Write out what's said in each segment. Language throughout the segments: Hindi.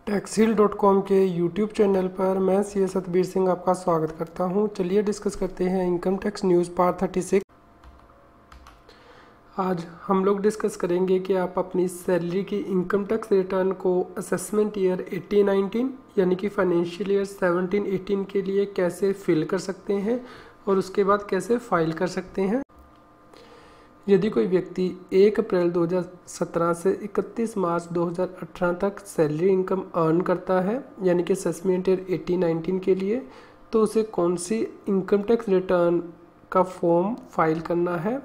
टैक्सील.com के यूट्यूब चैनल पर मैं सी एस सतबीर सिंह आपका स्वागत करता हूं। चलिए डिस्कस करते हैं इनकम टैक्स न्यूज़ पार्ट 36। आज हम लोग डिस्कस करेंगे कि आप अपनी सैलरी की इनकम टैक्स रिटर्न को असेसमेंट ईयर 18-19 यानी कि फाइनेंशियल ईयर 17-18 के लिए कैसे फिल कर सकते हैं और उसके बाद कैसे फाइल कर सकते हैं। यदि कोई व्यक्ति 1 अप्रैल 2017 से 31 मार्च 2018 तक सैलरी इनकम अर्न करता है यानी कि असेसमेंट ईयर 18-19 के लिए, तो उसे कौन सी इनकम टैक्स रिटर्न का फॉर्म फाइल करना है।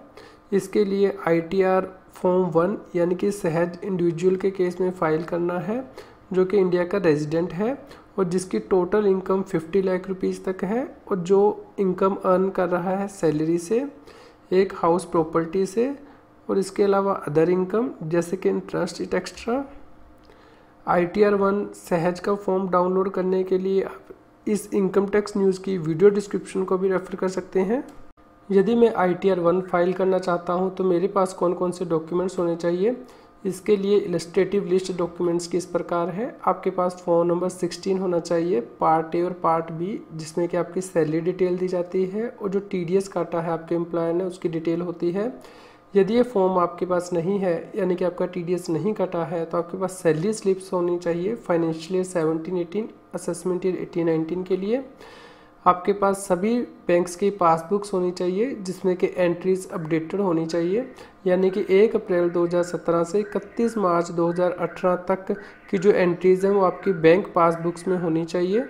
इसके लिए ITR फॉर्म 1 यानी कि सहज इंडिविजुअल के केस में फ़ाइल करना है, जो कि इंडिया का रेजिडेंट है और जिसकी टोटल इनकम 50 लाख रुपीज़ तक है और जो इनकम अर्न कर रहा है सैलरी से, एक हाउस प्रॉपर्टी से और इसके अलावा अदर इनकम जैसे कि इंटरेस्ट एक्स्ट्रा। ITR 1 सहज का फॉर्म डाउनलोड करने के लिए आप इस इनकम टैक्स न्यूज़ की वीडियो डिस्क्रिप्शन को भी रेफर कर सकते हैं। यदि मैं ITR 1 फाइल करना चाहता हूं तो मेरे पास कौन कौन से डॉक्यूमेंट्स होने चाहिए। इसके लिए इलस्ट्रेटिव लिस्ट डॉक्यूमेंट्स की इस प्रकार है। आपके पास फॉर्म नंबर 16 होना चाहिए, पार्ट ए और पार्ट बी, जिसमें कि आपकी सैलरी डिटेल दी जाती है और जो TDS काटा है आपके एम्प्लॉयर ने उसकी डिटेल होती है। यदि ये फॉर्म आपके पास नहीं है यानी कि आपका TDS नहीं कटा है तो आपके पास सैलरी स्लिप्स होनी चाहिए फाइनेंशियल ईयर 17-18 असेसमेंट ईयर 18-19 के लिए। आपके पास सभी बैंक्स की पासबुक्स होनी चाहिए जिसमें कि एंट्रीज अपडेटेड होनी चाहिए, यानी कि 1 अप्रैल 2017 से 31 मार्च 2018 तक की जो एंट्रीज हैं वो आपकी बैंक पासबुक्स में होनी चाहिए।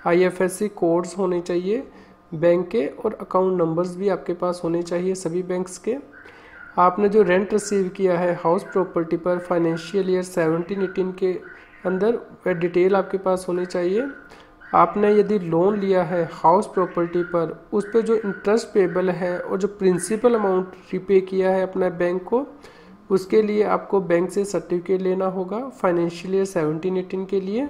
IFSC कोड्स होने चाहिए बैंक के और अकाउंट नंबर्स भी आपके पास होने चाहिए सभी बैंक्स के। आपने जो रेंट रिसीव किया है हाउस प्रॉपर्टी पर फाइनेंशियल ईयर 17-18 के अंदर वह डिटेल आपके पास होनी चाहिए। आपने यदि लोन लिया है हाउस प्रॉपर्टी पर उस पर जो इंटरेस्ट पेबल है और जो प्रिंसिपल अमाउंट रिपे किया है अपना बैंक को, उसके लिए आपको बैंक से सर्टिफिकेट लेना होगा फाइनेंशियल ईयर 17-18 के लिए।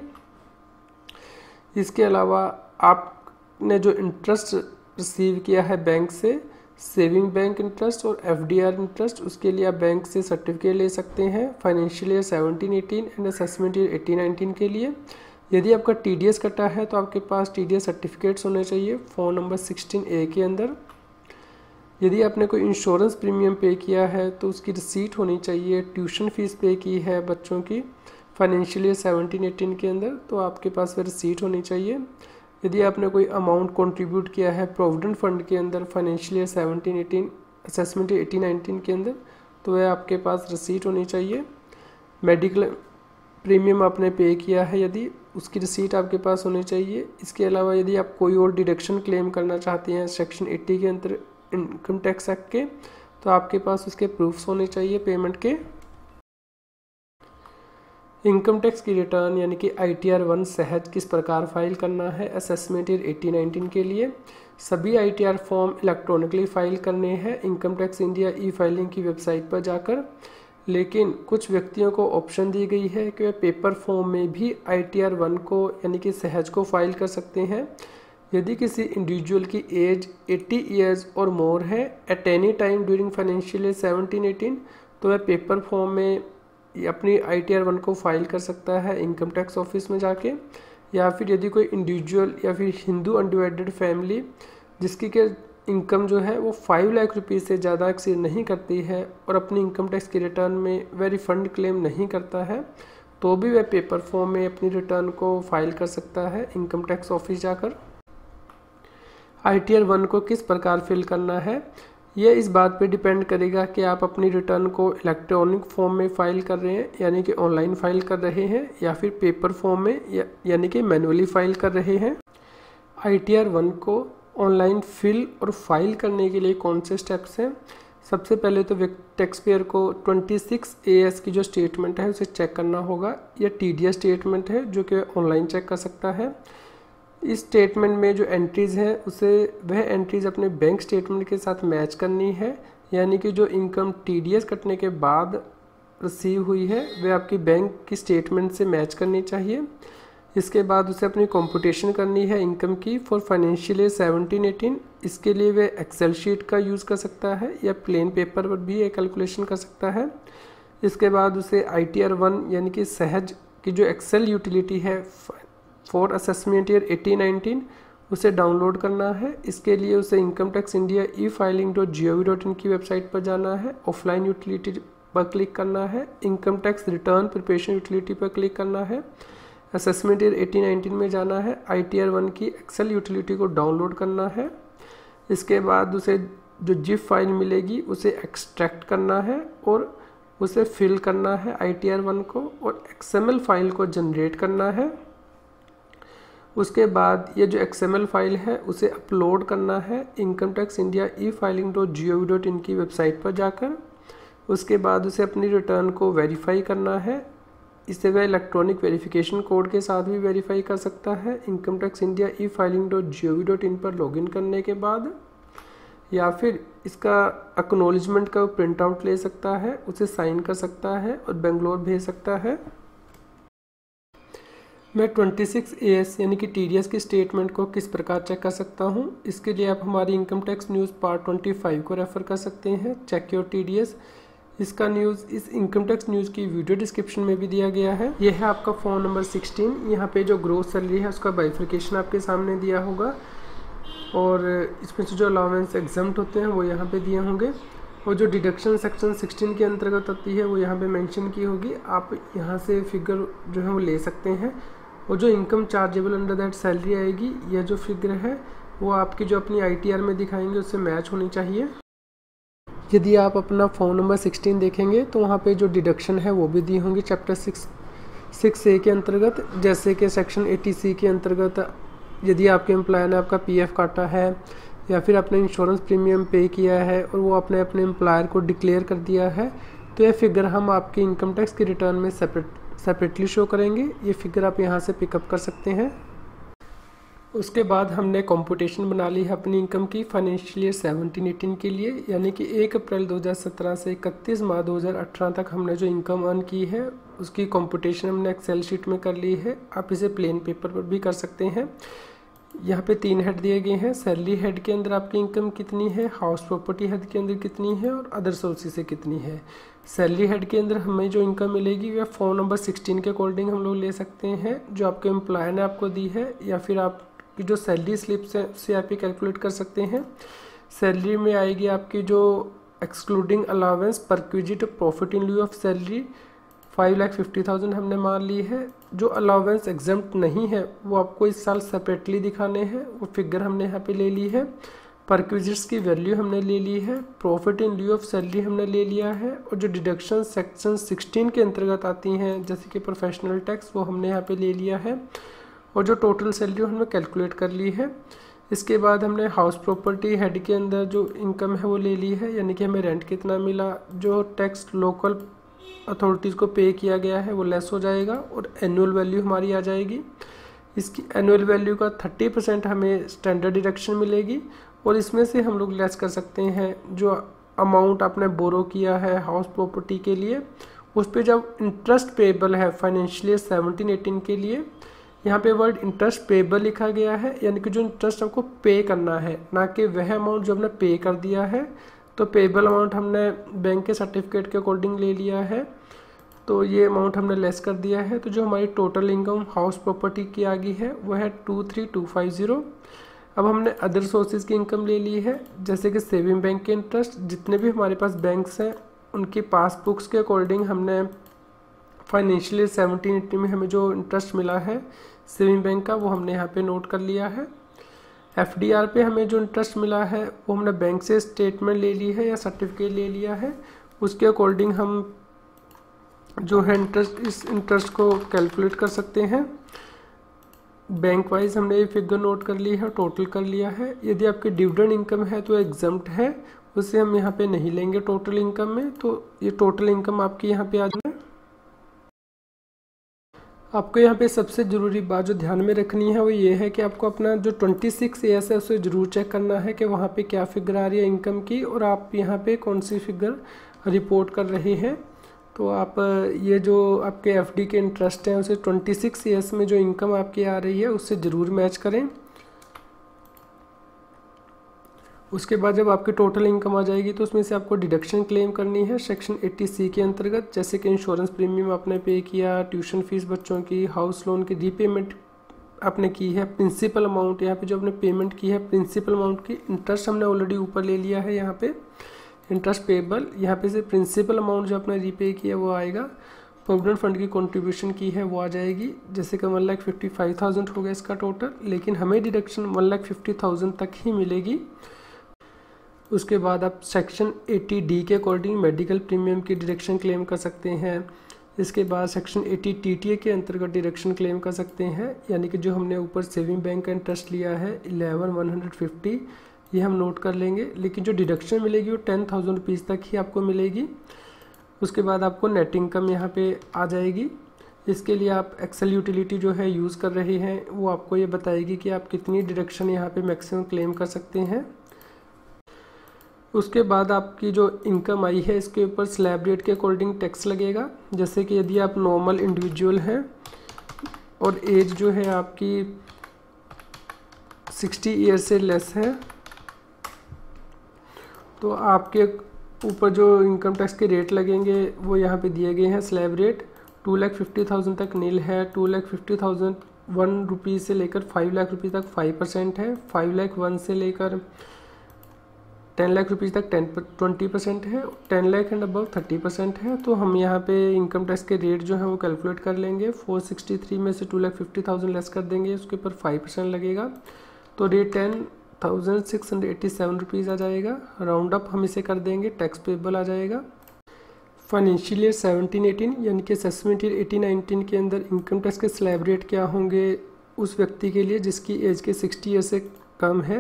इसके अलावा आपने जो इंटरेस्ट रिसीव किया है बैंक से, सेविंग बैंक इंटरेस्ट और FDR इंटरेस्ट, उसके लिए आप बैंक से सर्टिफिकेट ले सकते हैं financial year 17-18 and assessment year 18-19 के लिए। यदि आपका TDS कटा है तो आपके पास TDS सर्टिफिकेट्स होने चाहिए फॉर्म नंबर 16A के अंदर। यदि आपने कोई इंश्योरेंस प्रीमियम पे किया है तो उसकी रिसीट होनी चाहिए। ट्यूशन फीस पे की है बच्चों की फाइनेंशियल ईयर 17-18 के अंदर तो आपके पास वह रिसीट होनी चाहिए। यदि आपने कोई अमाउंट कंट्रीब्यूट किया है प्रोविडेंट फंड के अंदर फाइनेंशियल ईयर 17-18 असेसमेंट 18-19 के अंदर तो वह आपके पास रिसीट होनी चाहिए। मेडिकल प्रीमियम आपने पे किया है यदि, उसकी रिसीट आपके पास होनी चाहिए। इसके अलावा यदि आप कोई और डिडक्शन क्लेम करना चाहते हैं सेक्शन 80 के अंदर इनकम टैक्स एक्ट के, तो आपके पास उसके प्रूफ्स होने चाहिए पेमेंट के। इनकम टैक्स की रिटर्न यानी कि ITR 1 सहज किस प्रकार फाइल करना है असेसमेंट ईयर 18-19 के लिए। सभी ITR फॉर्म इलेक्ट्रॉनिकली फाइल करने हैं इनकम टैक्स इंडिया E-फाइलिंग की वेबसाइट पर जाकर, लेकिन कुछ व्यक्तियों को ऑप्शन दी गई है कि वे पेपर फॉर्म में भी ITR 1 को यानी कि सहज को फाइल कर सकते हैं। यदि किसी इंडिविजुअल की एज 80 ईयर्स और मोर है at any time during financial year 17-18 तो वह पेपर फॉर्म में अपनी ITR 1 को फाइल कर सकता है इनकम टैक्स ऑफिस में जाके। या फिर यदि कोई इंडिविजुअल या फिर हिंदू अनडिवाइडेड फैमिली जिसकी के इनकम जो है वो 5 लाख रुपये से ज़्यादा एक्सीड नहीं करती है और अपनी इनकम टैक्स की रिटर्न में वह रिफंड क्लेम नहीं करता है, तो भी वह पेपर फॉर्म में अपनी रिटर्न को फाइल कर सकता है इनकम टैक्स ऑफिस जाकर। ITR 1 को किस प्रकार फिल करना है यह इस बात पे डिपेंड करेगा कि आप अपनी रिटर्न को इलेक्ट्रॉनिक फॉर्म में फ़ाइल कर रहे हैं यानी कि ऑनलाइन फाइल कर रहे हैं या फिर पेपर फॉर्म में यानी कि मैनुअली फाइल कर रहे हैं। ITR 1 को ऑनलाइन फिल और फाइल करने के लिए कौन से स्टेप्स हैं। सबसे पहले तो टैक्स पेयर को 26AS की जो स्टेटमेंट है उसे चेक करना होगा। यह TDS स्टेटमेंट है जो कि ऑनलाइन चेक कर सकता है। इस स्टेटमेंट में जो एंट्रीज़ हैं उसे वह एंट्रीज़ अपने बैंक स्टेटमेंट के साथ मैच करनी है, यानी कि जो इनकम TDS कटने के बाद रिसीव हुई है वह आपकी बैंक की स्टेटमेंट से मैच करनी चाहिए। इसके बाद उसे अपनी कंप्यूटेशन करनी है इनकम की फॉर फाइनेंशियल ईयर 17-18। इसके लिए वे एक्सेल शीट का यूज़ कर सकता है या प्लेन पेपर पर भी एक कैलकुलेशन कर सकता है। इसके बाद उसे ITR 1 यानी कि सहज की जो एक्सेल यूटिलिटी है फॉर असेसमेंट ईयर 18-19 उसे डाउनलोड करना है। इसके लिए उसे इनकम टैक्स इंडिया e-filing.gov.in की वेबसाइट पर जाना है, ऑफलाइन यूटिलिटी पर क्लिक करना है, income tax return preparation utility पर क्लिक करना है, असेसमेंट ईयर 18-19 में जाना है, ITR 1 की एक्सेल यूटिलिटी को डाउनलोड करना है। इसके बाद उसे जो जिप फाइल मिलेगी उसे एक्सट्रैक्ट करना है और उसे फिल करना है ITR 1 को, और XML फाइल को जनरेट करना है। उसके बाद ये जो XML फाइल है उसे अपलोड करना है इनकम टैक्स इंडिया e-filing.gov.in की वेबसाइट पर जाकर। उसके बाद उसे अपनी रिटर्न को वेरीफाई करना है। इसे वह इलेक्ट्रॉनिक वेरिफिकेशन कोड के साथ भी वेरीफाई कर सकता है इनकम टैक्स इंडिया e-filing.gov.in पर लॉगिन करने के बाद, या फिर इसका एक्नॉलेजमेंट का प्रिंट आउट ले सकता है, उसे साइन कर सकता है और बेंगलोर भेज सकता है। मैं 26AS यानी कि TDS की स्टेटमेंट को किस प्रकार चेक कर सकता हूं, इसके लिए आप हमारी इनकम टैक्स न्यूज़ पार्ट 25 को रेफ़र कर सकते हैं, चेक योर TDS। इसका न्यूज़ इस इनकम टैक्स न्यूज़ की वीडियो डिस्क्रिप्शन में भी दिया गया है। यह है आपका फॉर्म नंबर 16। यहाँ पे जो ग्रोस सैलरी है उसका बाइफिकेशन आपके सामने दिया होगा, और इसमें से जो अलाउंस एग्जम्प्ट होते हैं वो यहाँ पे दिए होंगे, और जो डिडक्शन सेक्शन 16 के अंतर्गत आती है वो यहाँ पे मेंशन की होगी। आप यहाँ से फिगर जो है वो ले सकते हैं, और जो income chargeable under that salary आएगी, यह जो फिगर है वो आपकी जो अपनी ITR में दिखाएंगे उससे मैच होनी चाहिए। यदि आप अपना फॉर्म नंबर 16 देखेंगे तो वहाँ पे जो डिडक्शन है वो भी दी होंगी चैप्टर 6A के अंतर्गत, जैसे कि सेक्शन 80C के अंतर्गत यदि आपके एम्प्लॉयर ने आपका PF काटा है या फिर अपने इंश्योरेंस प्रीमियम पे किया है और वो अपने एम्प्लॉयर को डिक्लेयर कर दिया है, तो यह फिगर हम आपकी इनकम टैक्स की रिटर्न में सेपरेटली शो करेंगे। ये फिगर आप यहाँ से पिकअप कर सकते हैं। उसके बाद हमने कंप्यूटेशन बना ली है अपनी इनकम की फाइनेंशियल ईयर 17-18 के लिए, यानी कि 1 अप्रैल 2017 से 31 मार्च 2018 तक हमने जो इनकम अर्न की है उसकी कंप्यूटेशन हमने एक्सेल शीट में कर ली है। आप इसे प्लेन पेपर पर भी कर सकते हैं। यहाँ पे 3 हेड दिए गए हैं। सैलरी हेड के अंदर आपकी इनकम कितनी है, हाउस प्रॉपर्टी हेड के अंदर कितनी है, और अदर सोर्सेज से कितनी है। सैलरी हेड के अंदर हमें जो इनकम मिलेगी वह फॉर्म नंबर 16 के अकॉर्डिंग हम लोग ले सकते हैं, जो आपके एम्प्लॉयर ने आपको दी है, या फिर आपकी जो सैलरी स्लिप्स है उससे आप कैलकुलेट कर सकते हैं। सैलरी में आएगी आपकी जो excluding allowance perquisite profit in lieu of salary 5,50,000 हमने मान ली है। जो अलावेंस एग्जम्प्ट नहीं है वो आपको इस साल सेपरेटली दिखाने हैं, वो फिगर हमने यहाँ पे ले ली है। परक्विजिट्स की वैल्यू हमने ले ली है, profit in lieu of salary हमने ले लिया है, और जो डिडक्शन सेक्शन 16 के अंतर्गत आती हैं जैसे कि प्रोफेशनल टैक्स वो हमने यहाँ पे ले लिया है, और जो टोटल सैलरी हमने कैलकुलेट कर ली है। इसके बाद हमने हाउस प्रॉपर्टी हेड के अंदर जो इनकम है वो ले ली है, यानी कि हमें रेंट कितना मिला, जो टैक्स लोकल अथॉरिटीज़ को पे किया गया है वो लेस हो जाएगा, और एनुअल वैल्यू हमारी आ जाएगी। इसकी एनुअल वैल्यू का 30% हमें स्टैंडर्ड डिडक्शन मिलेगी, और इसमें से हम लोग लेस कर सकते हैं जो अमाउंट आपने बोरो किया है हाउस प्रॉपर्टी के लिए, उस पर जब इंटरेस्ट पेबल है फाइनेंशियल ईयर 17-18 के लिए, यहाँ पे वर्ड इंटरेस्ट पेबल लिखा गया है, यानी कि जो इंटरेस्ट आपको पे करना है, ना कि वह अमाउंट जो हमने पे कर दिया है। तो पेबल अमाउंट हमने बैंक के सर्टिफिकेट के अकॉर्डिंग ले लिया है, तो ये अमाउंट हमने लेस कर दिया है। तो जो हमारी टोटल इनकम हाउस प्रॉपर्टी की आ गई है वो है 23,250। अब हमने अदर सोर्सेज की इनकम ले ली है, जैसे कि सेविंग बैंक के इंटरेस्ट, जितने भी हमारे पास बैंक्स हैं उनकी पासबुक्स के अकॉर्डिंग हमने फाइनेंशियल ईयर 17-18 में हमें जो इंटरेस्ट मिला है सेविंग बैंक का वो हमने यहाँ पे नोट कर लिया है। FDR पे हमें जो इंटरेस्ट मिला है वो हमने बैंक से स्टेटमेंट ले ली है या सर्टिफिकेट ले लिया है, उसके अकॉर्डिंग हम जो है इस इंटरेस्ट को कैलकुलेट कर सकते हैं। बैंक वाइज हमने ये फिगर नोट कर ली है, टोटल कर लिया है। यदि आपकी डिविडेंड इनकम है तो एग्जम्प्ट है, उसे हम यहाँ पे नहीं लेंगे टोटल इनकम में, तो ये टोटल इनकम आपकी यहाँ पे आ जाए। आपको यहाँ पे सबसे ज़रूरी बात जो ध्यान में रखनी है वो ये है कि आपको अपना जो 26AS है उसे ज़रूर चेक करना है कि वहाँ पे क्या फिगर आ रही है इनकम की, और आप यहाँ पे कौन सी फिगर रिपोर्ट कर रहे हैं। तो आप ये जो आपके FD के इंटरेस्ट हैं उसे 26AS में जो इनकम आपकी आ रही है उससे ज़रूर मैच करें। उसके बाद जब आपकी टोटल इनकम आ जाएगी तो उसमें से आपको डिडक्शन क्लेम करनी है सेक्शन 80C के अंतर्गत, जैसे कि इंश्योरेंस प्रीमियम आपने पे किया, ट्यूशन फीस बच्चों की, हाउस लोन की रीपेमेंट आपने की है, प्रिंसिपल अमाउंट यहाँ पे जो आपने पेमेंट की है प्रिंसिपल अमाउंट की, इंटरेस्ट हमने ऑलरेडी ऊपर ले लिया है यहाँ पे इंटरेस्ट पेबल, यहाँ पे से प्रिंसिपल अमाउंट जो आपने रीपे किया वो आएगा, प्रोविडेंट फंड की कंट्रीब्यूशन की है वो आ जाएगी, जैसे कि 1,55,000 हो गया इसका टोटल, लेकिन हमें डिडक्शन 1,50,000 तक ही मिलेगी। उसके बाद आप सेक्शन 80D के अकॉर्डिंग मेडिकल प्रीमियम की डिडक्शन क्लेम कर सकते हैं। इसके बाद सेक्शन 80 TTA के अंतर्गत डिडक्शन क्लेम कर सकते हैं, यानी कि जो हमने ऊपर सेविंग बैंक का इंटरेस्ट लिया है 11,150 ये हम नोट कर लेंगे, लेकिन जो डिडक्शन मिलेगी वो 10,000 रुपीज़ तक ही आपको मिलेगी। उसके बाद आपको नेट इनकम यहाँ पे आ जाएगी। इसके लिए आप एक्सेल यूटिलिटी जो है यूज़ कर रहे हैं वो आपको ये बताएगी कि आप कितनी डिडक्शन यहाँ पे मैक्सिमम क्लेम कर सकते हैं। उसके बाद आपकी जो इनकम आई है इसके ऊपर स्लैब रेट के अकॉर्डिंग टैक्स लगेगा, जैसे कि यदि आप नॉर्मल इंडिविजुअल हैं और एज जो है आपकी 60 ईयर से लेस है तो आपके ऊपर जो इनकम टैक्स के रेट लगेंगे वो यहाँ पे दिए गए हैं। स्लैब रेट 2,50,000 तक नील है, 2,50,000 ₹1 से लेकर 5 लाख रुपये तक 5% है, 5 लाख 1 से लेकर 10 लाख रुपीज़ तक 20% है, 10 लाख एंड अबव 30% है। तो हम यहाँ पे इनकम टैक्स के रेट जो है वो कैलकुलेट कर लेंगे। 463 में से 2,50,000 लेस कर देंगे, उसके ऊपर 5% लगेगा तो रेट 10,687 रुपीज़ आ जाएगा। राउंड अप हम इसे कर देंगे, टैक्स पेबल आ जाएगा। फाइनेंशियल ईयर 17-18 यानी कि असेसमेंट ईयर 18-19 के अंदर इनकम टैक्स के स्लैब रेट क्या होंगे उस व्यक्ति के लिए जिसकी एज के 60 ईयर से कम है।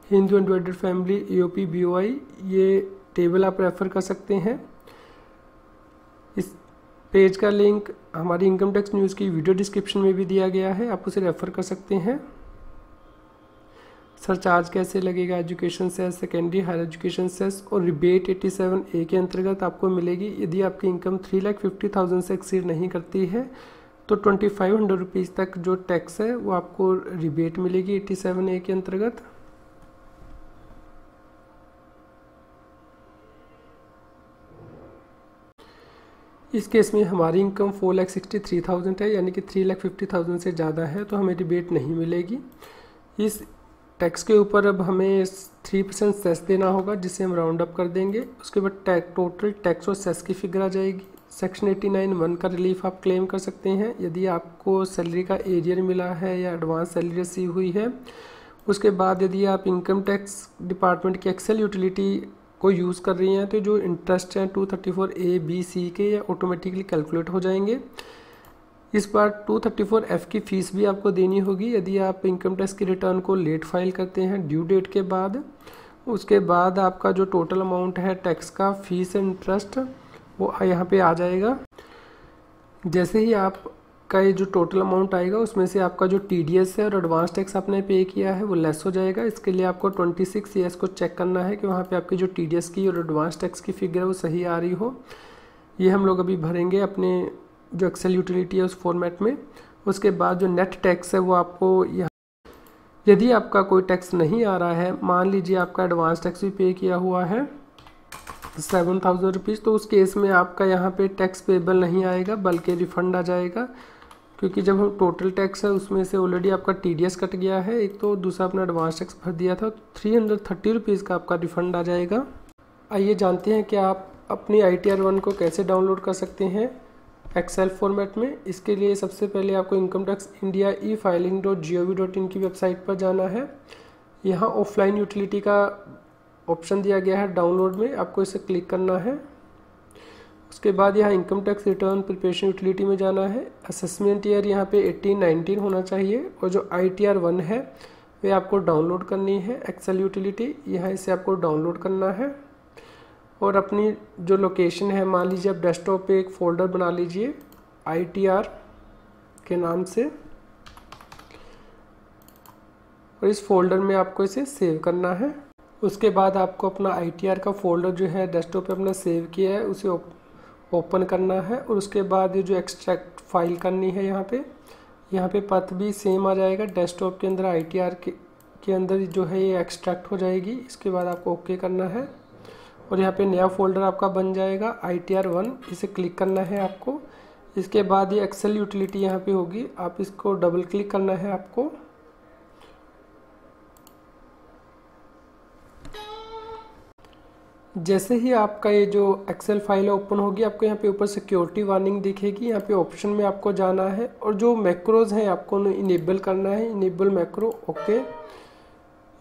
Hindu undivided family AOP BOI ये टेबल आप रेफ़र कर सकते हैं। इस पेज का लिंक हमारी इनकम टैक्स न्यूज़ की वीडियो डिस्क्रिप्शन में भी दिया गया है, आप उसे रेफ़र कर सकते हैं। सरचार्ज कैसे लगेगा, education cess, secondary higher education cess और रिबेट 87A के अंतर्गत आपको मिलेगी। यदि आपकी इनकम 3,50,000 से एक्सीड नहीं करती है तो 2,500 रुपीज़ तक जो टैक्स है वो आपको रिबेट मिलेगी 87A के अंतर्गत। इस केस में हमारी इनकम 4,63,000 है, यानी कि 3,50,000 से ज़्यादा है तो हमें रिबेट नहीं मिलेगी। इस टैक्स के ऊपर अब हमें 3% सेस देना होगा जिसे हम राउंड अप कर देंगे। उसके बाद टोटल टैक्स और सेस की फिगर आ जाएगी। सेक्शन 89(1) का रिलीफ आप क्लेम कर सकते हैं यदि आपको सैलरी का एरियर मिला है या एडवांस सैलरी रिसीव हुई है। उसके बाद यदि आप इनकम टैक्स डिपार्टमेंट की एक्सेल यूटिलिटी को यूज़ कर रही हैं तो जो इंटरेस्ट हैं 234A, B, C के ये ऑटोमेटिकली कैलकुलेट हो जाएंगे। इस बार 234F की फ़ीस भी आपको देनी होगी यदि आप इनकम टैक्स की रिटर्न को लेट फाइल करते हैं ड्यू डेट के बाद। उसके बाद आपका जो टोटल अमाउंट है टैक्स का, फीस एंड इंटरेस्ट वो यहाँ पे आ जाएगा। जैसे ही आपका ये जो टोटल अमाउंट आएगा उसमें से आपका जो TDS है और एडवांस टैक्स आपने पे किया है वो लेस हो जाएगा। इसके लिए आपको 26 ईयर्स को चेक करना है कि वहाँ पे आपकी जो TDS की और एडवांस टैक्स की फिगर है वो सही आ रही हो। ये हम लोग अभी भरेंगे अपने जो एक्सेल यूटिलिटी है उस फॉर्मेट में। उसके बाद जो नेट टैक्स है वो आपको यहाँ, यदि आपका कोई टैक्स नहीं आ रहा है, मान लीजिए आपका एडवांस टैक्स भी पे किया हुआ है 7,000 रुपीज़, तो उस केस में आपका यहाँ पे टैक्स पेबल नहीं आएगा बल्कि रिफ़ंड आ जाएगा, क्योंकि जब हम टोटल टैक्स है उसमें से ऑलरेडी आपका TDS कट गया है एक, तो दूसरा अपना एडवांस टैक्स भर दिया था, 330 रुपीज़ का आपका रिफ़ंड आ जाएगा। आइए जानते हैं कि आप अपनी ITR 1 को कैसे डाउनलोड कर सकते हैं एक्सेल फॉर्मेट में। इसके लिए सबसे पहले आपको इनकम टैक्स इंडिया e-filing.gov.in की वेबसाइट पर जाना है। यहाँ ऑफलाइन यूटिलिटी का ऑप्शन दिया गया है डाउनलोड में, आपको इसे क्लिक करना है। उसके बाद यहाँ income tax return preparation utility में जाना है। असेसमेंट ईयर यहाँ पे 18-19 होना चाहिए और जो ITR 1 है वे आपको डाउनलोड करनी है एक्सेल यूटिलिटी, यहाँ इसे आपको डाउनलोड करना है। और अपनी जो लोकेशन है, मान लीजिए आप डेस्कटॉप पे एक फ़ोल्डर बना लीजिए ITR के नाम से और इस फोल्डर में आपको इसे सेव करना है। उसके बाद आपको अपना ITR का फोल्डर जो है डेस्कटॉप पे अपना सेव किया है उसे ओपन करना है और उसके बाद ये जो एक्सट्रैक्ट फाइल करनी है यहाँ पे पथ भी सेम आ जाएगा। डेस्कटॉप के अंदर ITR के के अंदर जो है ये एक्सट्रैक्ट हो जाएगी। इसके बाद आपको ओके करना है और यहाँ पे नया फोल्डर आपका बन जाएगा ITR1, इसे क्लिक करना है आपको। इसके बाद ये एक्सेल यूटिलिटी यहाँ पे होगी, आप इसको डबल क्लिक करना है आपको। जैसे ही आपका ये जो एक्सेल फाइल है ओपन होगी, आपको यहाँ पे ऊपर सिक्योरिटी वार्निंग दिखेगी। यहाँ पे ऑप्शन में आपको जाना है और जो मैक्रोज हैं आपको इनेबल करना है, इनेबल मैक्रो, ओके।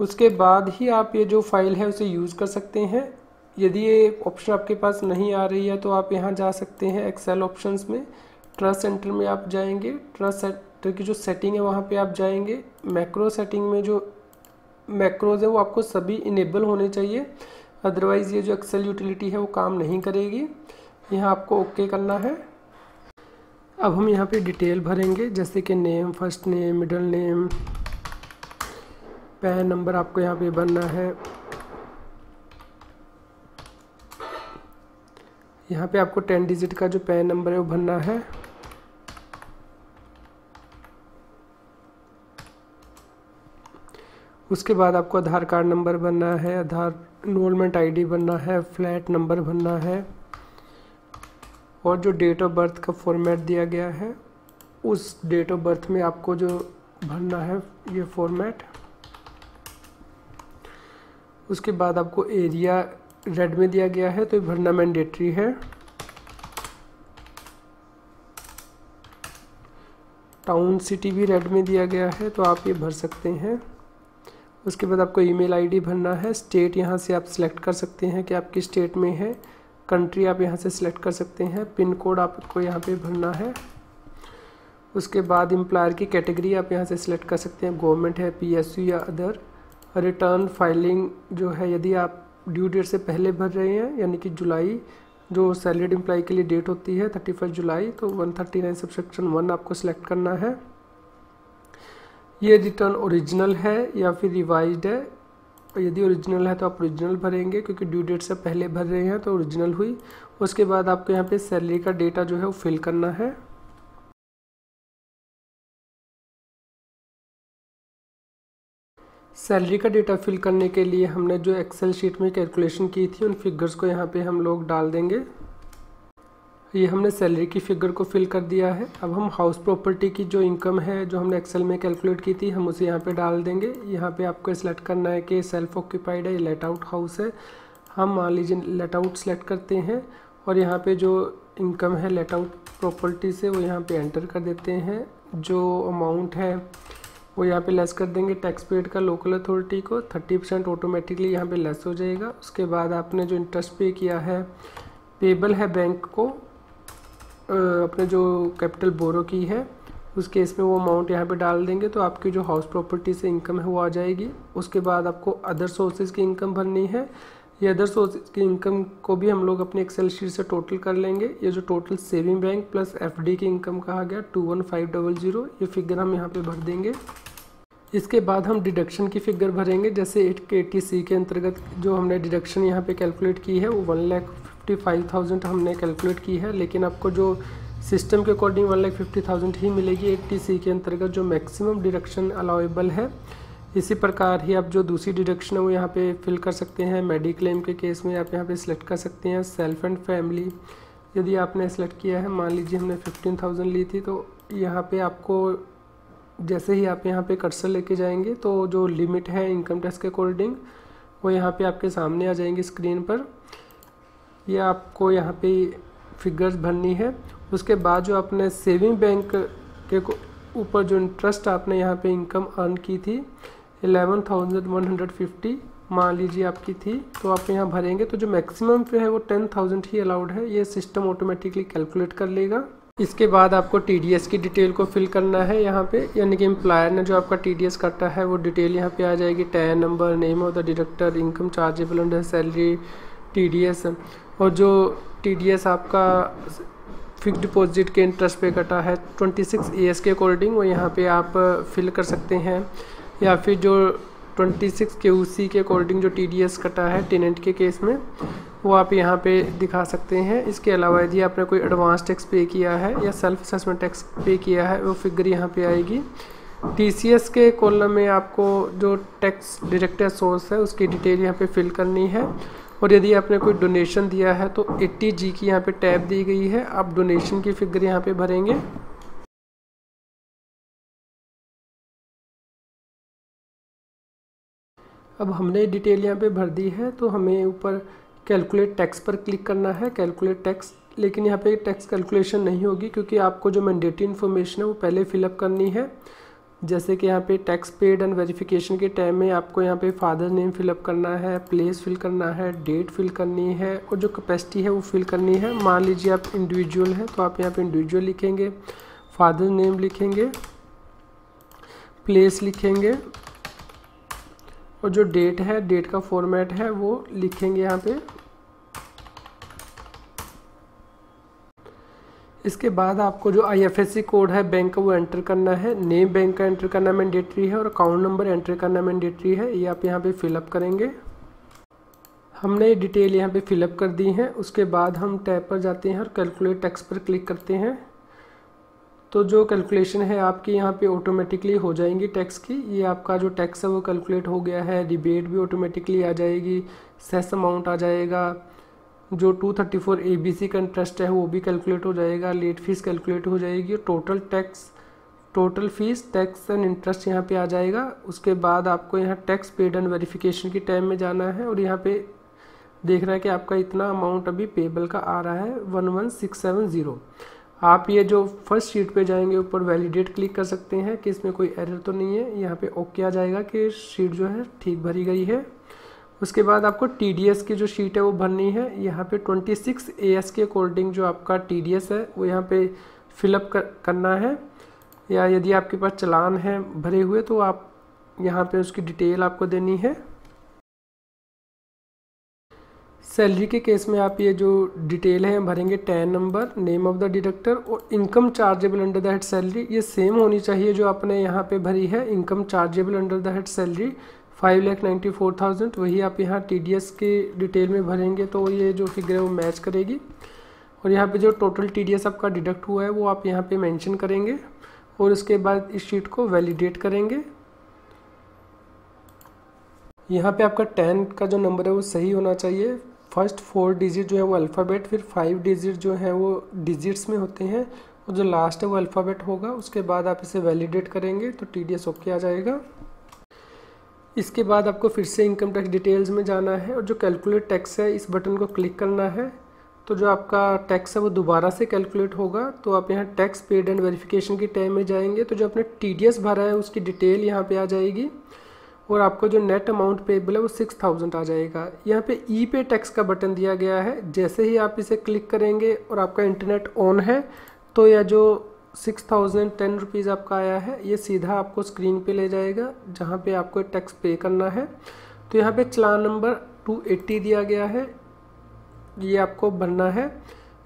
उसके बाद ही आप ये जो फाइल है उसे यूज़ कर सकते हैं। यदि ये ऑप्शन आपके पास नहीं आ रही है तो आप यहाँ जा सकते हैं एक्सेल ऑप्शंस में, ट्रस्ट सेंटर में आप जाएंगे, ट्रस्ट सेंटर की जो सेटिंग है वहाँ पे आप जाएंगे। मैक्रो सेटिंग में जो मैक्रोज है वो आपको सभी इनेबल होने चाहिए, अदरवाइज़ ये जो एक्सेल यूटिलिटी है वो काम नहीं करेगी। यहाँ आपको ओके करना है। अब हम यहाँ पे डिटेल भरेंगे, जैसे कि name, first name, middle name, pan number आपको यहाँ पे भरना है। यहाँ पे आपको 10 डिजिट का जो पैन नंबर है वो भरना है। उसके बाद आपको आधार कार्ड नंबर भरना है, आधार इनरोलमेंट ID भरना है, फ्लैट नंबर भरना है और जो डेट ऑफ बर्थ का फॉर्मेट दिया गया है उस डेट ऑफ बर्थ में आपको जो भरना है ये फॉर्मेट। उसके बाद आपको एरिया रेड में दिया गया है तो ये भरना मैंडेटरी है। टाउन सिटी भी रेड में दिया गया है तो आप ये भर सकते हैं। उसके बाद आपको ईमेल ID भरना है। स्टेट यहाँ से आप सिलेक्ट कर सकते हैं कि आप किस स्टेट में है। कंट्री आप यहाँ से सिलेक्ट कर सकते हैं। पिन कोड आपको यहाँ पे भरना है। उसके बाद एम्प्लॉयर की कैटेगरी आप यहाँ से सिलेक्ट कर सकते हैं, गवर्नमेंट है, PSU या अदर। रिटर्न फाइलिंग जो है, यदि आप ड्यू डेट से पहले भर रहे हैं, यानी कि जुलाई जो सैलरीड एम्प्लॉय के लिए डेट होती है 31 जुलाई, तो 139 सबसेक्शन 1 आपको सिलेक्ट करना है। ये रिटर्न ओरिजिनल है या फिर रिवाइज्ड है। यदि ओरिजिनल है तो आप ओरिजिनल भरेंगे, क्योंकि ड्यू डेट से पहले भर रहे हैं तो ओरिजिनल हुई। उसके बाद आपको यहाँ पे सैलरी का डेटा जो है वो फिल करना है। सैलरी का डेटा फिल करने के लिए हमने जो एक्सेल शीट में कैलकुलेशन की थी उन फिगर्स को यहाँ पे हम लोग डाल देंगे। ये हमने सैलरी की फिगर को फिल कर दिया है। अब हम हाउस प्रॉपर्टी की जो इनकम है जो हमने एक्सेल में कैलकुलेट की थी हम उसे यहाँ पे डाल देंगे। यहाँ पे आपको सिलेक्ट करना है कि सेल्फ ऑक्यूपाइड है, लेट आउट हाउस है। हम मान लीजिए लेट आउट सेलेक्ट करते हैं और यहाँ पे जो इनकम है लेट आउट प्रॉपर्टी से वो यहाँ पे एंटर कर देते हैं। जो अमाउंट है वो यहाँ पे लेस कर देंगे टैक्स पेड का लोकल अथॉरिटी को, 30% ऑटोमेटिकली यहाँ पे लेस हो जाएगा। उसके बाद आपने जो इंटरेस्ट पे किया है पेबल है बैंक को, अपने जो कैपिटल बोरो की है उस केस में वो अमाउंट यहाँ पे डाल देंगे तो आपकी जो हाउस प्रॉपर्टी से इनकम है वो आ जाएगी। उसके बाद आपको अदर सोर्सेज की इनकम भरनी है। ये अदर सोर्सेज की इनकम को भी हम लोग अपने एक्सेल शीट से टोटल कर लेंगे। ये जो total saving bank plus FD की इनकम कहा गया 21500, ये फिगर हम यहाँ पे भर देंगे। इसके बाद हम डिडक्शन की फिगर भरेंगे। जैसे 80C के अंतर्गत जो हमने डिडक्शन यहाँ पे कैलकुलेट की है वो 1,55,000 हमने कैलकुलेट की है, लेकिन आपको जो सिस्टम के अकॉर्डिंग 1,50,000 ही मिलेगी 80C के अंतर्गत जो मैक्सिमम डिडक्शन अलाउेबल है। इसी प्रकार ही आप जो दूसरी डिडक्शन है वो यहाँ पे फिल कर सकते हैं। मेडिक्लेम के केस में आप यहाँ पे सिलेक्ट कर सकते हैं सेल्फ एंड फैमिली। यदि आपने सेलेक्ट किया है, मान लीजिए हमने 15,000 ली थी, तो यहाँ पे आपको जैसे ही आप यहाँ पे कर्सर लेके जाएंगे तो जो लिमिट है इनकम टैक्स के अकॉर्डिंग वो यहाँ पे आपके सामने आ जाएंगी स्क्रीन पर। ये आपको यहाँ पे फिगर्स भरनी है। उसके बाद जो आपने सेविंग बैंक के ऊपर जो इंटरेस्ट आपने यहाँ पे इनकम अर्न की थी 11,150 मान लीजिए आपकी थी, तो आप यहाँ भरेंगे तो जो मैक्सिमम पे है वो 10,000 ही अलाउड है। ये सिस्टम ऑटोमेटिकली कैलकुलेट कर लेगा। इसके बाद आपको TDS की डिटेल को फिल करना है यहाँ पे, यानी कि एम्प्लॉयर ने जो आपका TDS काटा है वो डिटेल यहाँ पे आ जाएगी। Tan number, name of the deductor, income chargeable under salary, TDS। और जो TDS आपका फिक्स डिपॉजिट के इंटरेस्ट पे कटा है 26 AS के अकॉर्डिंग वो यहाँ पे आप फिल कर सकते हैं, या फिर जो 26 QC के अकॉर्डिंग जो TDS कटा है टेनेंट के केस में वो आप यहाँ पे दिखा सकते हैं। इसके अलावा यदि आपने कोई एडवांस टैक्स पे किया है या सेल्फ असेसमेंट टैक्स पे किया है वो फिगर यहाँ पे आएगी। टीसीएस के कॉलम में आपको जो टैक्स डायरेक्ट सोर्स है उसकी डिटेल यहाँ पे फिल करनी है। और यदि आपने कोई डोनेशन दिया है तो 80G की यहाँ पे टैब दी गई है, आप डोनेशन की फिगर यहाँ पे भरेंगे। अब हमने डिटेल यहाँ पे भर दी है तो हमें ऊपर कैलकुलेट टैक्स पर क्लिक करना है, कैलकुलेट टैक्स। लेकिन यहाँ पे टैक्स कैलकुलेशन नहीं होगी क्योंकि आपको जो मैंडेटरी इन्फॉर्मेशन है वो पहले फिलअप करनी है। जैसे कि यहाँ पे टैक्स पेड एंड वेरिफिकेशन के टाइम में आपको यहाँ पे फादर नेम फिलअप करना है, प्लेस फिल करना है, डेट फिल करनी है और जो कैपेसिटी है वो फिल करनी है। मान लीजिए आप इंडिविजुअल है तो आप यहाँ पे इंडिविजुअल लिखेंगे, फादर नेम लिखेंगे, प्लेस लिखेंगे और जो डेट है, डेट का फॉर्मेट है वो लिखेंगे यहाँ पे। इसके बाद आपको जो IFSC कोड है बैंक का वो एंटर करना है, नेम बैंक का एंटर करना मैंडेटरी है और अकाउंट नंबर एंटर करना मैंडेटरी है। ये आप यहाँ पे फिलअप करेंगे। हमने डिटेल यहाँ पे फिलअप कर दी है। उसके बाद हम टैब पर जाते हैं और कैलकुलेट टैक्स पर क्लिक करते हैं। तो जो कैलकुलेशन है आपकी यहाँ पे ऑटोमेटिकली हो जाएंगी टैक्स की। ये आपका जो टैक्स है वो कैलकुलेट हो गया है, रिबेट भी ऑटोमेटिकली आ जाएगी, सेस अमाउंट आ जाएगा, जो 234 ABC का इंटरेस्ट है वो भी कैलकुलेट हो जाएगा, लेट फीस कैलकुलेट हो जाएगी, total tax, total fees, tax and interest यहाँ पे आ जाएगा। उसके बाद आपको यहाँ टैक्स पेड एंड वेरिफिकेशन की टाइम में जाना है और यहाँ पे देखना है कि आपका इतना अमाउंट अभी पेबल का आ रहा है 11670। आप ये जो फर्स्ट शीट पे जाएंगे ऊपर वैलिडेट क्लिक कर सकते हैं कि इसमें कोई एरर तो नहीं है। यहाँ पे ओके आ जाएगा कि शीट जो है ठीक भरी गई है। उसके बाद आपको TDS की जो शीट है वो भरनी है। यहाँ पे 26 AS के अकॉर्डिंग जो आपका TDS है वो यहाँ पे फिलअप करना है, या यदि आपके पास चालान है भरे हुए तो आप यहाँ पे उसकी डिटेल आपको देनी है। सैलरी के केस में आप ये जो डिटेल है भरेंगे, TAN number, name of the deductor और income chargeable under the head salary ये सेम होनी चाहिए जो आपने यहाँ पे भरी है। Income chargeable under the head salary 5,94,000 वही आप यहाँ TDS के डिटेल में भरेंगे तो ये जो फिगर है वो मैच करेगी। और यहाँ पे जो टोटल TDS आपका डिडक्ट हुआ है वो आप यहाँ पे मेंशन करेंगे और उसके बाद इस शीट को वैलिडेट करेंगे। यहाँ पे आपका 10 का जो नंबर है वो सही होना चाहिए। फर्स्ट 4 डिजिट जो है वो अल्फ़ाबेट, फिर 5 डिजिट जो है वो डिजिट्स में होते हैं और जो लास्ट है वो अल्फ़ाबेट होगा। उसके बाद आप इसे वैलिडेट करेंगे तो TDS ओके आ जाएगा। इसके बाद आपको फिर से इनकम टैक्स डिटेल्स में जाना है और जो कैलकुलेट टैक्स है इस बटन को क्लिक करना है। तो जो आपका टैक्स है वो दोबारा से कैलकुलेट होगा। तो आप यहाँ टैक्स पेड एंड वेरिफिकेशन की टाइम में जाएंगे तो जो आपने TDS भरा है उसकी डिटेल यहाँ पे आ जाएगी और आपको जो नेट अमाउंट पेबल है वो 6000 आ जाएगा। यहाँ पे ई पे टैक्स का बटन दिया गया है। जैसे ही आप इसे क्लिक करेंगे और आपका इंटरनेट ऑन है तो यह जो 6010 रुपीज़ आपका आया है ये सीधा आपको स्क्रीन पे ले जाएगा जहाँ पे आपको टैक्स पे करना है। तो यहाँ पे चालान नंबर 280 दिया गया है, ये आपको भरना है।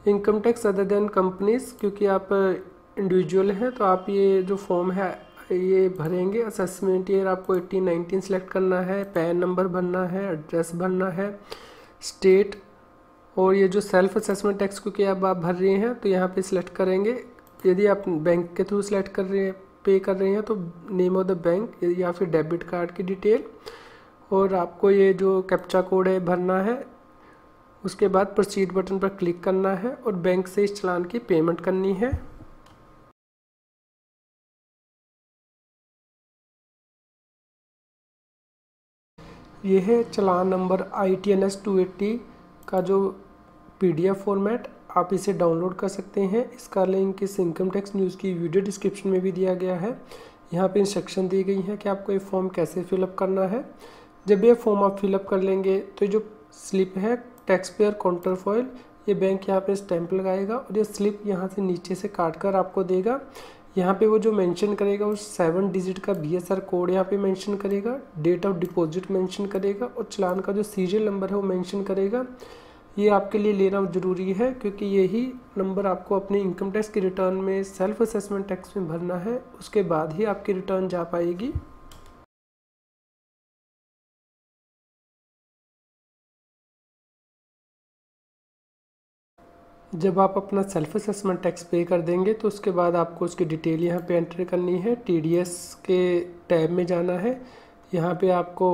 Income tax other than companies, क्योंकि आप इंडिविजुअल हैं तो आप ये जो फॉर्म है ये भरेंगे। असेसमेंट ईयर आपको 18-19 सेलेक्ट करना है, पैन नंबर भरना है, एड्रेस भरना है, स्टेट, और ये जो सेल्फ असेसमेंट टैक्स क्योंकि अब आप भर रहे हैं तो यहाँ पे सिलेक्ट करेंगे। यदि आप बैंक के थ्रू सेलेक्ट कर रहे हैं, पे कर रहे हैं तो नेम ऑफ द बैंक या फिर डेबिट कार्ड की डिटेल, और आपको ये जो कैप्चा कोड है भरना है। उसके बाद प्रोसीड बटन पर क्लिक करना है और बैंक से इस चालान की पेमेंट करनी है। ये है चालान नंबर ITNS 280 का जो PDF फॉर्मेट, आप इसे डाउनलोड कर सकते हैं। इसका लिंक इस इनकम टैक्स न्यूज़ की वीडियो डिस्क्रिप्शन में भी दिया गया है। यहाँ पे इंस्ट्रक्शन दी गई है कि आपको ये फॉर्म कैसे फिलअप करना है। जब ये फॉर्म आप फिलअप कर लेंगे तो जो स्लिप है टैक्स पेयर काउंटर फॉइल, ये बैंक यहाँ पे स्टैंप लगाएगा और ये स्लिप यहाँ से नीचे से काट कर आपको देगा। यहाँ पे वो जो मेंशन करेगा वो 7 डिजिट का BSR कोड यहाँ पे मेंशन करेगा, डेट ऑफ डिपॉजिट मेंशन करेगा और चालान का जो सीरियल नंबर है वो मेंशन करेगा। ये आपके लिए लेना ज़रूरी है क्योंकि यही नंबर आपको अपने इनकम टैक्स की रिटर्न में सेल्फ असेसमेंट टैक्स में भरना है, उसके बाद ही आपकी रिटर्न जा पाएगी। जब आप अपना सेल्फ असेसमेंट टैक्स पे कर देंगे तो उसके बाद आपको उसकी डिटेल यहाँ पे एंटर करनी है। TDS के टैब में जाना है, यहाँ पे आपको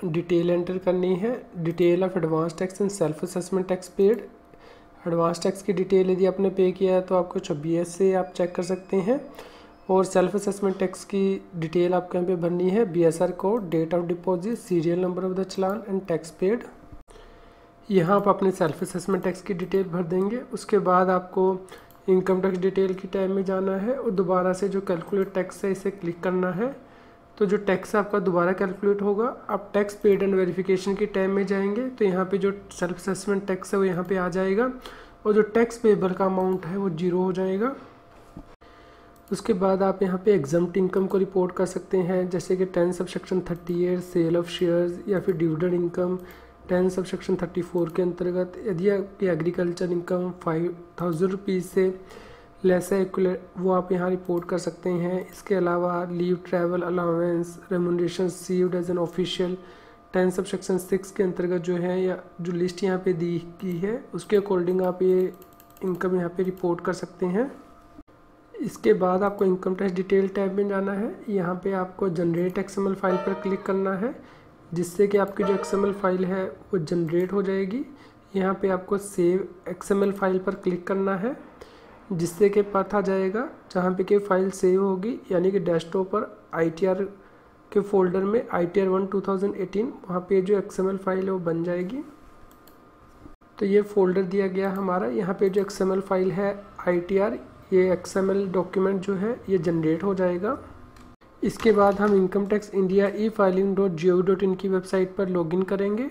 डिटेल एंटर करनी है, detail of advance tax and self assessment tax paid. Advance tax की डिटेल यदि आपने पे किया है तो आपको 26 से आप चेक कर सकते हैं, और सेल्फ असेसमेंट टैक्स की डिटेल आपको यहाँ पे भरनी है, BSR code, date of deposit, serial number of the challan and tax paid. यहाँ आप अपने सेल्फ असेसमेंट टैक्स की डिटेल भर देंगे। उसके बाद आपको इनकम टैक्स डिटेल की टैब में जाना है और दोबारा से जो कैलकुलेट टैक्स है इसे क्लिक करना है। तो जो टैक्स आपका दोबारा कैलकुलेट होगा, आप टैक्स पेड एंड वेरिफिकेशन की टैब में जाएंगे तो यहाँ पे जो सेल्फ असेसमेंट टैक्स है वो यहाँ पे आ जाएगा और जो टैक्स पेबल का अमाउंट है वो 0 हो जाएगा। उसके बाद आप यहाँ पे एग्जम्प्ट इनकम को रिपोर्ट कर सकते हैं, जैसे कि 10 सबसेक्शन 38 सेल ऑफ शेयर्स या फिर डिविडेंड इनकम, 10 सबसेक्शन 34 के अंतर्गत यदि आपकी एग्रीकल्चर इनकम 5000 रुपीज़ से लेस है वो आप यहाँ रिपोर्ट कर सकते हैं। इसके अलावा leave, travel allowance, remuneration received as an official 10 subsection 6 के अंतर्गत जो है या जो लिस्ट यहाँ पे दी गई है उसके अकॉर्डिंग आप ये इनकम यहाँ पे रिपोर्ट कर सकते हैं। इसके बाद आपको इनकम टैक्स डिटेल टैब में जाना है, यहाँ पे आपको जनरेट XML फाइल पर क्लिक करना है, जिससे कि आपकी जो XML फाइल है वो जनरेट हो जाएगी। यहाँ पे आपको सेव XML फाइल पर क्लिक करना है, जिससे कि पता जाएगा जहाँ पे कि फ़ाइल सेव होगी, यानी कि डेस्कटॉप पर ITR के फोल्डर में ITR 1 2018 वहाँ पे जो XML फाइल है वो बन जाएगी। तो ये फोल्डर दिया गया हमारा, यहाँ पे जो XML फाइल है ITR, ये XML डॉक्यूमेंट जो है ये जनरेट हो जाएगा। इसके बाद हम इनकम टैक्स इंडिया e-filing.gov.in की वेबसाइट पर लॉगिन करेंगे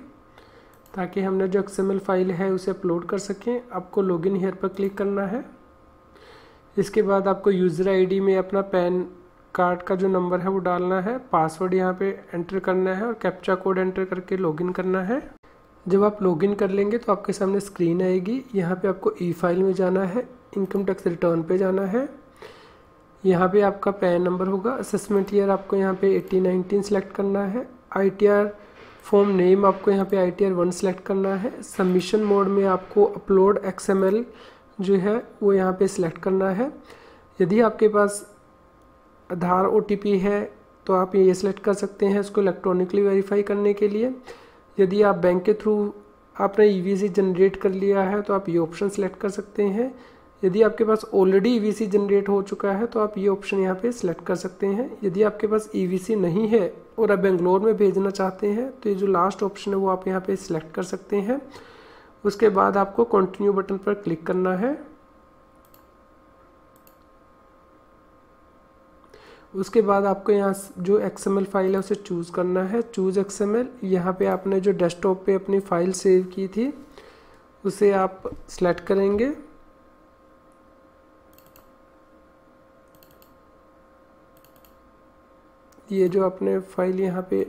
ताकि हमने जो XML फाइल है उसे अपलोड कर सकें। आपको लॉगिन हियर पर क्लिक करना है। इसके बाद आपको यूज़र ID में अपना पैन कार्ड का जो नंबर है वो डालना है, पासवर्ड यहाँ पे एंटर करना है और कैप्चा कोड एंटर करके लॉगिन करना है। जब आप लॉगिन कर लेंगे तो आपके सामने स्क्रीन आएगी, यहाँ पे आपको ई-फाइल में जाना है, इनकम टैक्स रिटर्न पे जाना है। यहाँ पे आपका पैन नंबर होगा, असेसमेंट ईयर आपको यहाँ पे 1819 सेलेक्ट करना है, ITR फॉर्म नेम आपको यहाँ पे ITR 1 सेलेक्ट करना है। सबमिशन मोड में आपको अपलोड XML जो है वो यहाँ पे सिलेक्ट करना है। यदि आपके पास आधार OTP है तो आप ये सिलेक्ट कर सकते हैं इसको इलेक्ट्रॉनिकली वेरीफाई करने के लिए। यदि आप बैंक के थ्रू आपने EVC जनरेट कर लिया है तो आप ये ऑप्शन सेलेक्ट कर सकते हैं। यदि आपके पास ऑलरेडी EVC जनरेट हो चुका है तो आप ये ऑप्शन यहाँ पे सिलेक्ट कर सकते हैं। यदि आपके पास EVC नहीं है और आप बेंगलोर में भेजना चाहते हैं तो ये जो लास्ट ऑप्शन है वो आप यहाँ पे सिलेक्ट कर सकते हैं। उसके बाद आपको कंटिन्यू बटन पर क्लिक करना है। उसके बाद आपको यहाँ जो XML फाइल है उसे चूज़ करना है, चूज़ XML। यहाँ पे आपने जो डेस्कटॉप पे अपनी फ़ाइल सेव की थी उसे आप सेलेक्ट करेंगे। ये जो अपने फाइल यहाँ पे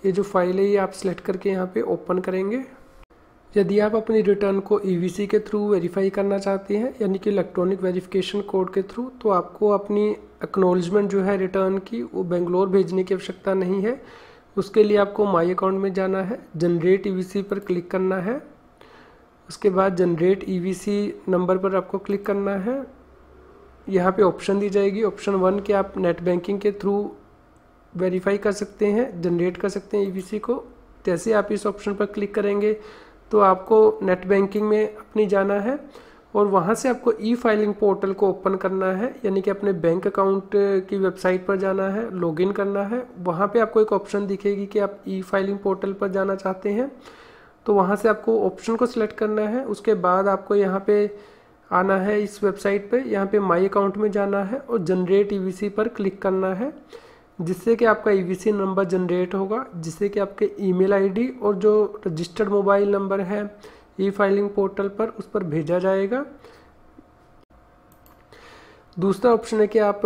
ये जो फाइल है ये आप सिलेक्ट करके यहाँ पे ओपन करेंगे। यदि आप अपनी रिटर्न को EVC के थ्रू वेरीफाई करना चाहते हैं, यानी कि इलेक्ट्रॉनिक वेरिफिकेशन कोड के थ्रू, तो आपको अपनी एक्नॉलेजमेंट जो है रिटर्न की वो बेंगलोर भेजने की आवश्यकता नहीं है। उसके लिए आपको माई अकाउंट में जाना है, जनरेट EVC पर क्लिक करना है। उसके बाद जनरेट EVC नंबर पर आपको क्लिक करना है। यहाँ पे ऑप्शन दी जाएगी, ऑप्शन 1 के आप नेट बैंकिंग के थ्रू वेरीफाई कर सकते हैं, जनरेट कर सकते हैं EVC को। जैसे आप इस ऑप्शन पर क्लिक करेंगे तो आपको नेट बैंकिंग में अपनी जाना है और वहाँ से आपको ई-फाइलिंग पोर्टल को ओपन करना है, यानी कि अपने बैंक अकाउंट की वेबसाइट पर जाना है, लॉगिन करना है। वहाँ पे आपको एक ऑप्शन दिखेगी कि आप ई-फाइलिंग पोर्टल पर जाना चाहते हैं, तो वहाँ से आपको ऑप्शन को सिलेक्ट करना है। उसके बाद आपको यहाँ पे आना है इस वेबसाइट पे, यहाँ पे माई अकाउंट में जाना है और जनरेट EVC पर क्लिक करना है, जिससे कि आपका EVC नंबर जनरेट होगा, जिससे कि आपके ईमेल ID और जो रजिस्टर्ड मोबाइल नंबर है ई-फाइलिंग पोर्टल पर उस पर भेजा जाएगा। दूसरा ऑप्शन है कि आप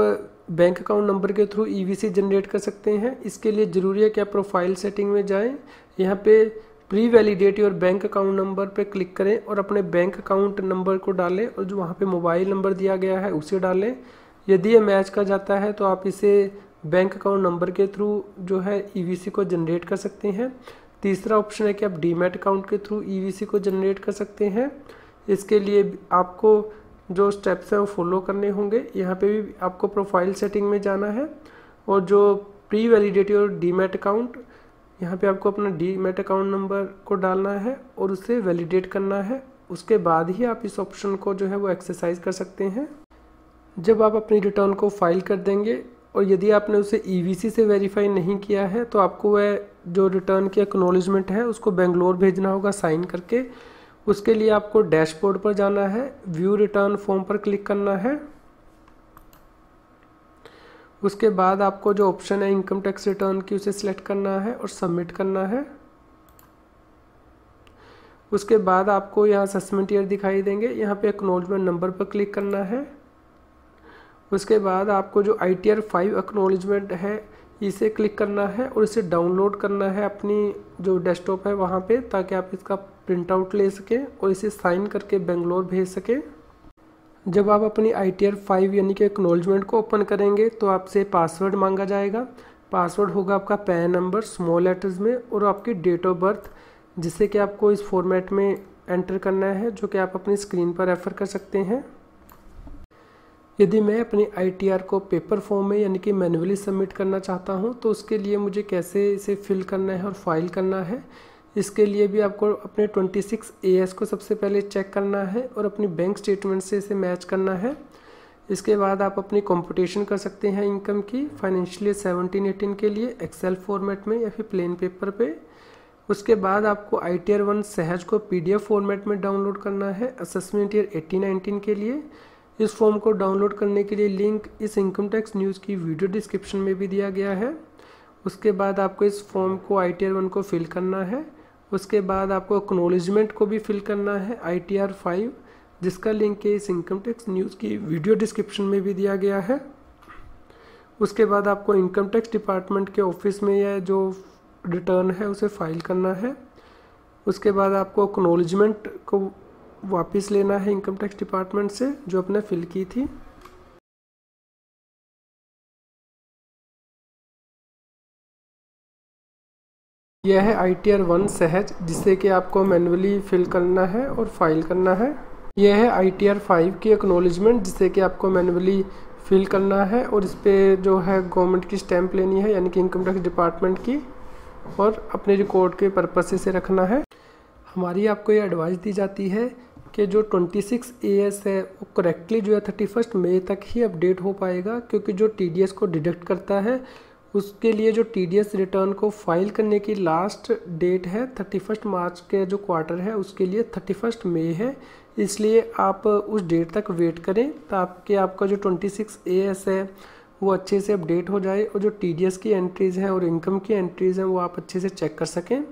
बैंक अकाउंट नंबर के थ्रू EVC जनरेट कर सकते हैं। इसके लिए ज़रूरी है कि आप प्रोफाइल सेटिंग में जाएं, यहाँ पे pre validate your bank account number पे क्लिक करें और अपने बैंक अकाउंट नंबर को डालें और जो वहाँ पे मोबाइल नंबर दिया गया है उसे डालें। यदि ये मैच कर जाता है तो आप इसे बैंक अकाउंट नंबर के थ्रू जो है EVC को जनरेट कर सकते हैं। तीसरा ऑप्शन है कि आप डीमैट अकाउंट के थ्रू ईवीसी को जनरेट कर सकते हैं। इसके लिए आपको जो स्टेप्स हैं वो फॉलो करने होंगे। यहाँ पे भी आपको प्रोफाइल सेटिंग में जाना है और जो प्री वैलिडेटेड और डीमैट अकाउंट, यहाँ पे आपको अपना डीमैट अकाउंट नंबर को डालना है और उसे वैलिडेट करना है। उसके बाद ही आप इस ऑप्शन को जो है वो एक्सरसाइज कर सकते हैं। जब आप अपनी रिटर्न को फाइल कर देंगे और यदि आपने उसे ईवीसी से वेरीफाई नहीं किया है तो आपको वह जो रिटर्न की एक्नॉलेजमेंट है उसको बेंगलोर भेजना होगा साइन करके। उसके लिए आपको डैशबोर्ड पर जाना है, व्यू रिटर्न फॉर्म पर क्लिक करना है। उसके बाद आपको जो ऑप्शन है इनकम टैक्स रिटर्न की उसे सिलेक्ट करना है और सबमिट करना है। उसके बाद आपको यहाँ असेसमेंट ईयर दिखाई देंगे, यहाँ पे एक्नॉलेजमेंट नंबर पर क्लिक करना है। उसके बाद आपको जो ITR 5 एक्नॉलेजमेंट है इसे क्लिक करना है और इसे डाउनलोड करना है अपनी जो डेस्कटॉप है वहाँ पे, ताकि आप इसका प्रिंट आउट ले सकें और इसे साइन करके बेंगलोर भेज सकें। जब आप अपनी ITR 5 यानी कि एक्नॉलेजमेंट को ओपन करेंगे तो आपसे पासवर्ड मांगा जाएगा। पासवर्ड होगा आपका पैन नंबर स्मॉल लेटर्स में और आपकी डेट ऑफ बर्थ, जिसे कि आपको इस फॉर्मेट में एंटर करना है, जो कि आप अपनी स्क्रीन पर रेफर कर सकते हैं। यदि मैं अपनी ITR को पेपर फॉर्म में यानी कि मैन्युअली सबमिट करना चाहता हूं तो उसके लिए मुझे कैसे इसे फिल करना है और फाइल करना है, इसके लिए भी आपको अपने 26AS को सबसे पहले चेक करना है और अपनी बैंक स्टेटमेंट से इसे मैच करना है। इसके बाद आप अपनी कंप्यूटेशन कर सकते हैं इनकम की फाइनेंशियल ईयर 17-18 के लिए एक्सेल फॉर्मेट में या फिर प्लेन पेपर पे। उसके बाद आपको ITR 1 सहज को PDF फॉर्मेट में डाउनलोड करना है असेसमेंट ईयर 18-19 के लिए। इस फॉर्म को डाउनलोड करने के लिए लिंक इस इनकम टैक्स न्यूज़ की वीडियो डिस्क्रिप्शन में भी दिया गया है। उसके बाद आपको इस फॉर्म को ITR 1 को फिल करना है। उसके बाद आपको एक्नॉलेजमेंट को भी फिल करना है ITR 5, जिसका लिंक इस इनकम टैक्स न्यूज़ की वीडियो डिस्क्रिप्शन में भी दिया गया है। उसके बाद आपको इनकम टैक्स डिपार्टमेंट के ऑफिस में यह जो रिटर्न है उसे फाइल करना है। उसके बाद आपको एक्नॉलेजमेंट को वापस लेना है इनकम टैक्स डिपार्टमेंट से जो आपने फिल की थी। यह है ITR 1 सहज, जिसे कि आपको मैन्युअली फिल करना है और फाइल करना है। यह है ITR 5 की एक्नॉलेजमेंट, जिसे कि आपको मैन्युअली फिल करना है और इस पर जो है गवर्नमेंट की स्टैंप लेनी है यानी कि इनकम टैक्स डिपार्टमेंट की, और अपने रिकॉर्ड के पर्पज से इसे रखना है। हमारी आपको ये एडवाइस दी जाती है कि जो 26AS है वो करेक्टली जो है 31 मई तक ही अपडेट हो पाएगा, क्योंकि जो TDS को डिडक्ट करता है उसके लिए जो TDS रिटर्न को फाइल करने की लास्ट डेट है 31 मार्च के जो क्वार्टर है उसके लिए 31 मई है। इसलिए आप उस डेट तक वेट करें ताकि आपका जो 26AS है वो अच्छे से अपडेट हो जाए और जो TDS की एंट्रीज़ हैं और इनकम की एंट्रीज़ हैं वो आप अच्छे से चेक कर सकें।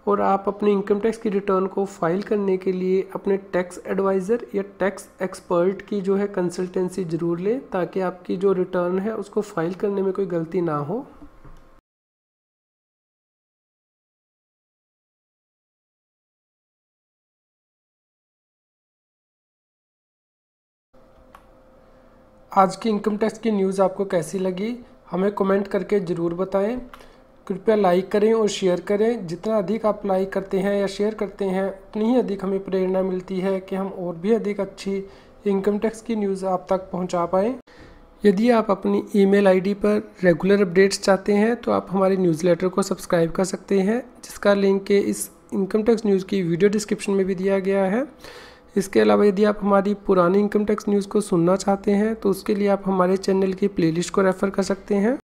और आप अपने इनकम टैक्स की रिटर्न को फाइल करने के लिए अपने टैक्स एडवाइज़र या टैक्स एक्सपर्ट की जो है कंसल्टेंसी ज़रूर लें, ताकि आपकी जो रिटर्न है उसको फाइल करने में कोई गलती ना हो। आज की इनकम टैक्स की न्यूज़ आपको कैसी लगी हमें कमेंट करके ज़रूर बताएं। कृपया लाइक करें और शेयर करें। जितना अधिक आप लाइक करते हैं या शेयर करते हैं उतनी ही अधिक हमें प्रेरणा मिलती है कि हम और भी अधिक अच्छी इनकम टैक्स की न्यूज़ आप तक पहुंचा पाएँ। यदि आप अपनी ईमेल आईडी पर रेगुलर अपडेट्स चाहते हैं तो आप हमारे न्यूज़लेटर को सब्सक्राइब कर सकते हैं, जिसका लिंक इस इनकम टैक्स न्यूज़ की वीडियो डिस्क्रिप्शन में भी दिया गया है। इसके अलावा यदि आप हमारी पुरानी इनकम टैक्स न्यूज़ को सुनना चाहते हैं तो उसके लिए आप हमारे चैनल की प्लेलिस्ट को रेफ़र कर सकते हैं।